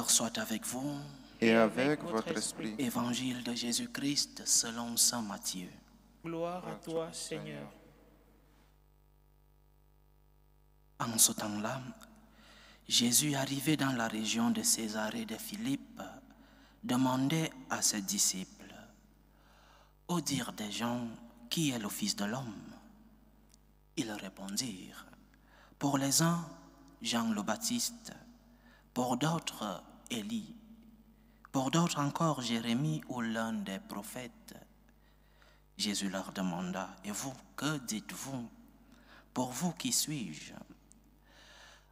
Seigneur soit avec vous. Et avec votre esprit. Évangile de Jésus-Christ selon saint Matthieu. Gloire à toi, Seigneur. En ce temps-là, Jésus, arrivé dans la région de Césarée de Philippe, demandait à ses disciples: au dire des gens, qui est le Fils de l'homme? Ils répondirent: pour les uns, Jean le Baptiste, pour d'autres, Élie, pour d'autres encore, Jérémie ou l'un des prophètes. Jésus leur demanda: et vous, que dites-vous? Pour vous, qui suis-je?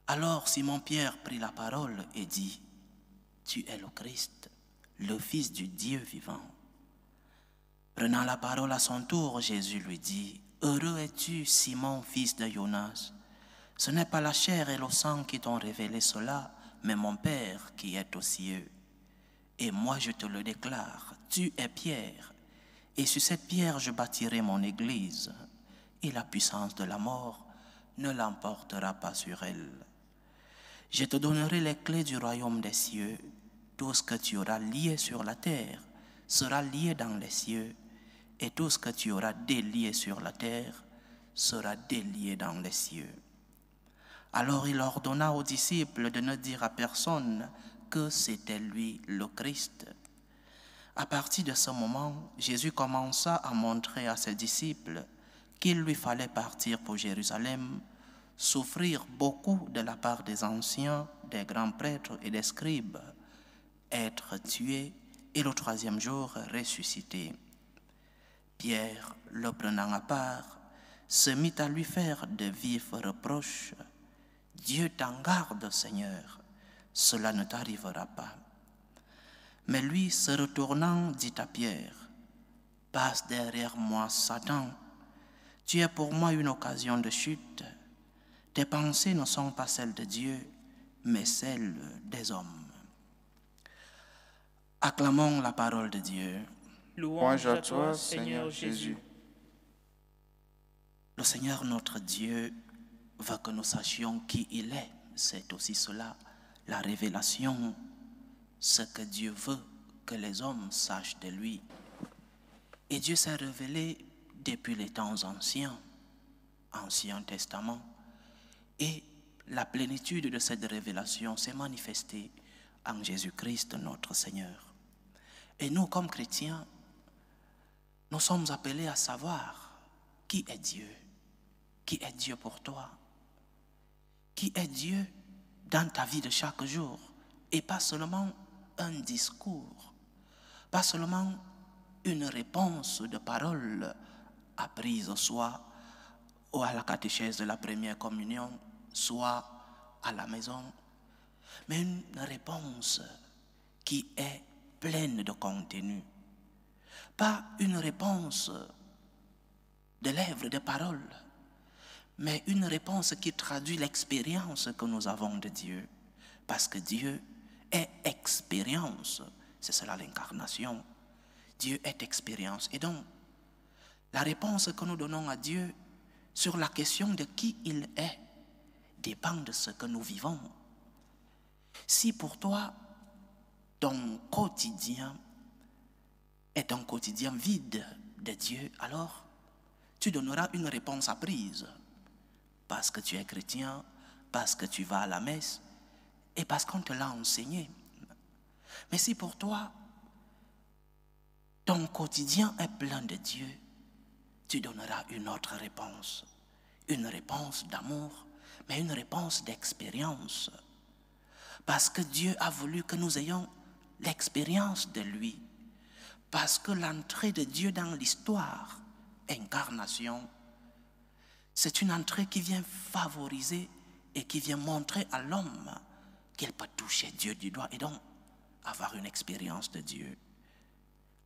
Alors Simon-Pierre prit la parole et dit: tu es le Christ, le Fils du Dieu vivant. Prenant la parole à son tour, Jésus lui dit: heureux es-tu, Simon, fils de Jonas. Ce n'est pas la chair et le sang qui t'ont révélé cela, mais mon Père qui est aux cieux. Et moi je te le déclare, tu es Pierre, et sur cette pierre je bâtirai mon église, et la puissance de la mort ne l'emportera pas sur elle. Je te donnerai les clés du royaume des cieux. Tout ce que tu auras lié sur la terre sera lié dans les cieux, et tout ce que tu auras délié sur la terre sera délié dans les cieux. Alors il ordonna aux disciples de ne dire à personne que c'était lui le Christ. À partir de ce moment, Jésus commença à montrer à ses disciples qu'il lui fallait partir pour Jérusalem, souffrir beaucoup de la part des anciens, des grands prêtres et des scribes, être tué et le troisième jour ressuscité. Pierre, le prenant à part, se mit à lui faire de vifs reproches. Dieu t'en garde, Seigneur, cela ne t'arrivera pas. Mais lui, se retournant, dit à Pierre: passe derrière moi, Satan, tu es pour moi une occasion de chute. Tes pensées ne sont pas celles de Dieu, mais celles des hommes. Acclamons la parole de Dieu. Louange à toi, Seigneur Jésus. Le Seigneur notre Dieu veut que nous sachions qui il est. C'est aussi cela, la révélation, ce que Dieu veut que les hommes sachent de lui. Et Dieu s'est révélé depuis les temps anciens, Ancien Testament. Et la plénitude de cette révélation s'est manifestée en Jésus-Christ notre Seigneur. Et nous, comme chrétiens, nous sommes appelés à savoir qui est Dieu. Qui est Dieu pour toi? Qui est Dieu dans ta vie de chaque jour? Et pas seulement un discours, pas seulement une réponse de parole apprise soit ou à la catéchèse de la première communion, soit à la maison, mais une réponse qui est pleine de contenu. Pas une réponse de lèvres, de paroles, mais une réponse qui traduit l'expérience que nous avons de Dieu. Parce que Dieu est expérience, c'est cela l'incarnation. Dieu est expérience. Et donc, la réponse que nous donnons à Dieu sur la question de qui il est dépend de ce que nous vivons. Si pour toi, ton quotidien est un quotidien vide de Dieu, alors tu donneras une réponse apprise. Parce que tu es chrétien, parce que tu vas à la messe et parce qu'on te l'a enseigné. Mais si pour toi, ton quotidien est plein de Dieu, tu donneras une autre réponse. Une réponse d'amour, mais une réponse d'expérience. Parce que Dieu a voulu que nous ayons l'expérience de lui. Parce que l'entrée de Dieu dans l'histoire, incarnation, c'est une entrée qui vient favoriser et qui vient montrer à l'homme qu'il peut toucher Dieu du doigt et donc avoir une expérience de Dieu.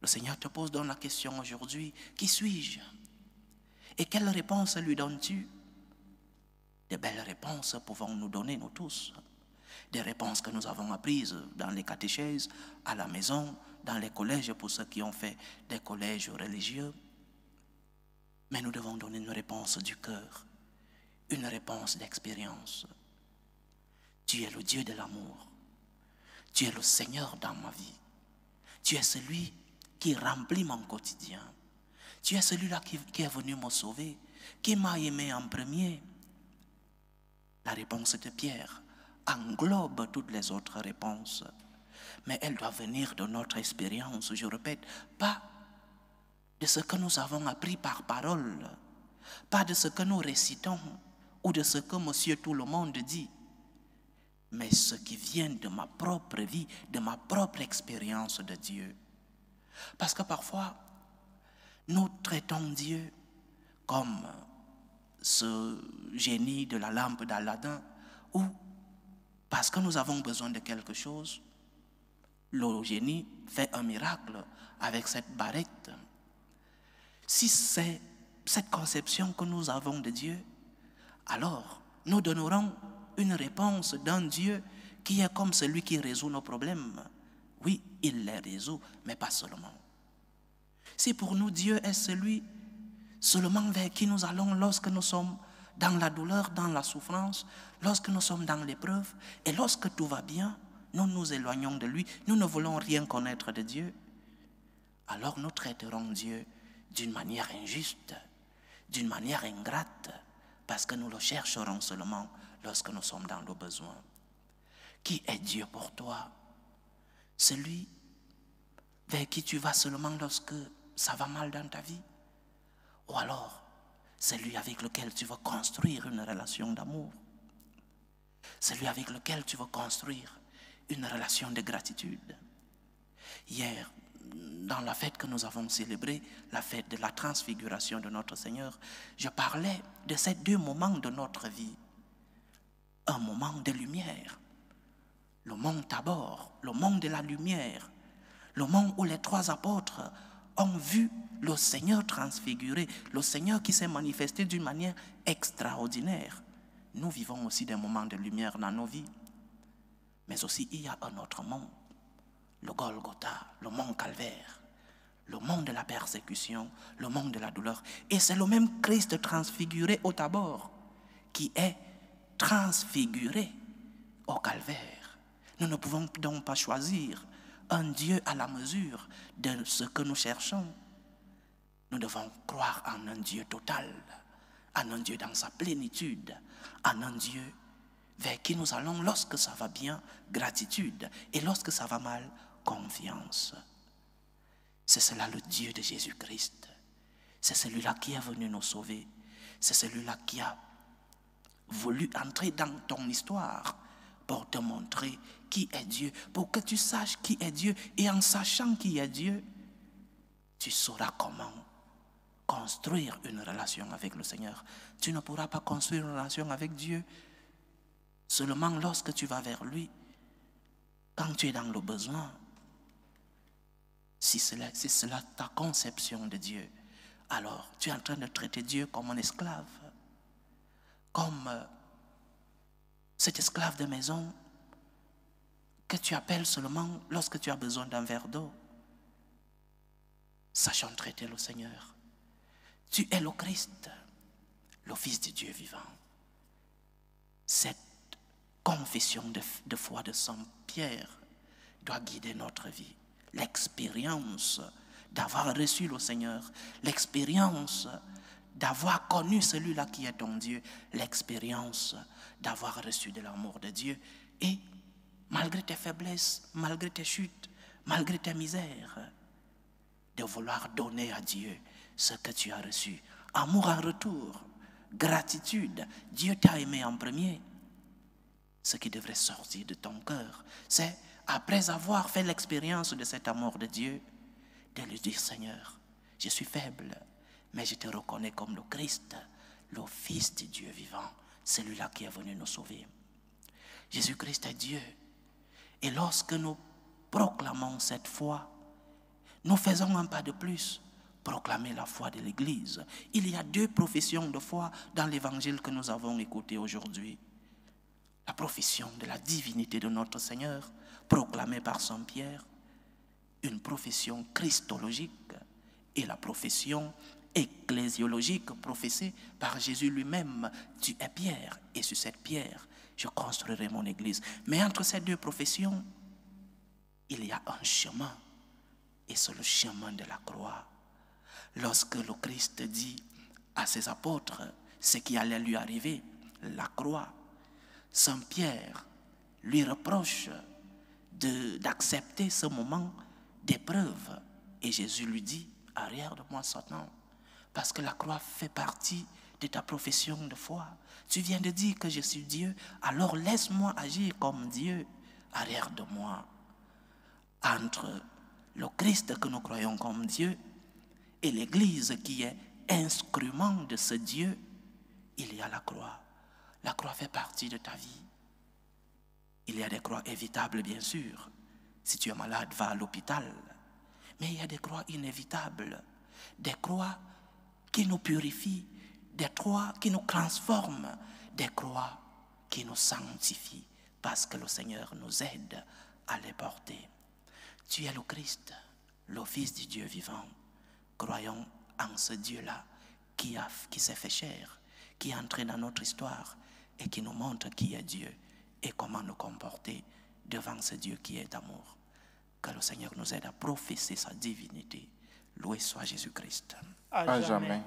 Le Seigneur te pose donc la question aujourd'hui: qui suis-je? Et quelle réponse lui donnes-tu? De belles réponses pouvons-nous donner, nous tous. Des réponses que nous avons apprises dans les catéchèses, à la maison, dans les collèges pour ceux qui ont fait des collèges religieux. Mais nous devons donner une réponse du cœur, une réponse d'expérience. Tu es le Dieu de l'amour. Tu es le Seigneur dans ma vie. Tu es celui qui remplit mon quotidien. Tu es celui-là qui est venu me sauver, qui m'a aimé en premier. La réponse de Pierre englobe toutes les autres réponses. Mais elle doit venir de notre expérience, je répète, pas de ce que nous avons appris par parole, pas de ce que nous récitons ou de ce que monsieur tout le monde dit, mais ce qui vient de ma propre vie, de ma propre expérience de Dieu. Parce que parfois, nous traitons Dieu comme ce génie de la lampe d'Aladin, ou parce que nous avons besoin de quelque chose, le génie fait un miracle avec cette barrette. Si c'est cette conception que nous avons de Dieu, alors nous donnerons une réponse d'un Dieu qui est comme celui qui résout nos problèmes. Oui, il les résout, mais pas seulement. Si pour nous Dieu est celui seulement vers qui nous allons lorsque nous sommes dans la douleur, dans la souffrance, lorsque nous sommes dans l'épreuve, et lorsque tout va bien, nous nous éloignons de lui, nous ne voulons rien connaître de Dieu, alors nous traiterons Dieu d'une manière injuste, d'une manière ingrate, parce que nous le chercherons seulement lorsque nous sommes dans le besoin. Qui est Dieu pour toi? Celui vers qui tu vas seulement lorsque ça va mal dans ta vie? Ou alors, celui avec lequel tu veux construire une relation d'amour? Celui avec lequel tu veux construire une relation de gratitude? Hier, dans la fête que nous avons célébrée, la fête de la transfiguration de notre Seigneur, je parlais de ces deux moments de notre vie. Un moment de lumière, le mont Tabor, le mont de la lumière, le mont où les trois apôtres ont vu le Seigneur transfiguré, le Seigneur qui s'est manifesté d'une manière extraordinaire. Nous vivons aussi des moments de lumière dans nos vies. Mais aussi, il y a un autre mont, le Golgotha, le mont Calvaire, le mont de la persécution, le mont de la douleur. Et c'est le même Christ transfiguré au Tabor qui est transfiguré au Calvaire. Nous ne pouvons donc pas choisir un Dieu à la mesure de ce que nous cherchons. Nous devons croire en un Dieu total, en un Dieu dans sa plénitude, en un Dieu vers qui nous allons lorsque ça va bien, gratitude, et lorsque ça va mal, confiance. C'est cela le Dieu de Jésus-Christ. C'est celui-là qui est venu nous sauver. C'est celui-là qui a voulu entrer dans ton histoire pour te montrer qui est Dieu, pour que tu saches qui est Dieu, et en sachant qui est Dieu, tu sauras comment construire une relation avec le Seigneur. Tu ne pourras pas construire une relation avec Dieu seulement lorsque tu vas vers lui, quand tu es dans le besoin. Si c'est là ta conception de Dieu, alors tu es en train de traiter Dieu comme un esclave, comme cet esclave de maison que tu appelles seulement lorsque tu as besoin d'un verre d'eau. Sachons traiter le Seigneur. Tu es le Christ, le Fils de Dieu vivant. Cette confession de foi de Saint Pierre doit guider notre vie. L'expérience d'avoir reçu le Seigneur, l'expérience d'avoir connu celui-là qui est ton Dieu, l'expérience d'avoir reçu de l'amour de Dieu, et malgré tes faiblesses, malgré tes chutes, malgré tes misères, de vouloir donner à Dieu ce que tu as reçu. Amour en retour, gratitude. Dieu t'a aimé en premier. Ce qui devrait sortir de ton cœur, c'est, après avoir fait l'expérience de cet amour de Dieu, de lui dire: Seigneur, je suis faible, mais je te reconnais comme le Christ, le Fils de Dieu vivant, celui-là qui est venu nous sauver. Jésus-Christ est Dieu. Et lorsque nous proclamons cette foi, nous faisons un pas de plus, proclamer la foi de l'Église. Il y a deux professions de foi dans l'évangile que nous avons écouté aujourd'hui. La profession de la divinité de notre Seigneur, proclamée par Saint Pierre, une profession christologique, et la profession ecclésiologique professée par Jésus lui-même: tu es Pierre, et sur cette pierre, je construirai mon église. Mais entre ces deux professions, il y a un chemin, et c'est le chemin de la croix. Lorsque le Christ dit à ses apôtres ce qui allait lui arriver, la croix, Saint Pierre lui reproche d'accepter ce moment d'épreuve. Et Jésus lui dit, arrière de moi Satan, parce que la croix fait partie de ta profession de foi. Tu viens de dire que je suis Dieu, alors laisse-moi agir comme Dieu, arrière de moi. Entre le Christ que nous croyons comme Dieu et l'Église qui est instrument de ce Dieu, il y a la croix. La croix fait partie de ta vie. Il y a des croix évitables, bien sûr. Si tu es malade, va à l'hôpital. Mais il y a des croix inévitables, des croix qui nous purifient, des croix qui nous transforment, des croix qui nous sanctifient, parce que le Seigneur nous aide à les porter. Tu es le Christ, le Fils du Dieu vivant. Croyons en ce Dieu-là qui s'est fait chair, qui est entré dans notre histoire et qui nous montre qui est Dieu et comment nous comporter devant ce Dieu qui est d'amour. Que le Seigneur nous aide à professer sa divinité. Loué soit Jésus-Christ. À jamais.